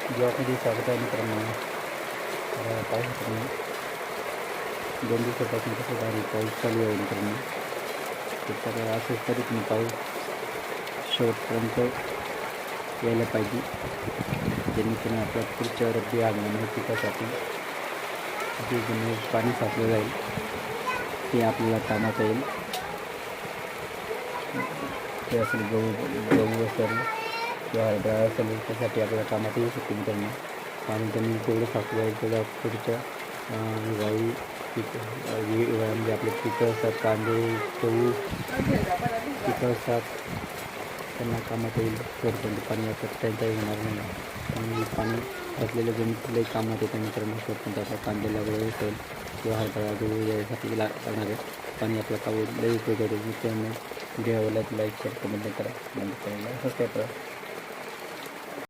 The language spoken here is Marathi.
ब्लॉगमध्ये स्वागत आहे मित्रांनो. पाऊस मित्रांनो 2 दिवसापासून कसं भारी पाऊस चालू आहे मित्रांनो. तर असंच तरी पण पाऊस शेवटपर्यंत यायला पाहिजे, जेणेकरून आपल्या पुढच्या रब्बी हंगामी पिकासाठी जे पाणी साचलं जाईल ते आपल्याला कामात येईल. ते असेल गहू असेल किंवा हरभरा असेल, त्यासाठी आपल्याला कामात येऊ शकते मित्रांनो. पाणी त्यांनी तेवढं साचलं आहे तेवढ्या पुढच्या हिवाळी हिवाळ्यामध्ये आपले पिकं असतात, कांदे गहू पिकं असतात, त्यांना कामात येईल. शेवटपर्यंत पाणी असतात त्यांचाही होणार नाही आणि पाणी असलेल्या जमिनीतलंही कामात येतं मित्रांनो. शेवटपर्यंत आपल्या कांदे लागवड असेल किंवा हरभरा गहू यासाठी लागणारे पाणी आपल्या लई उपयोग होते मित्रांनो. व्हिडिओ आवडला लाईक शेअर कमेंट करा, सबस्क्राईब करा.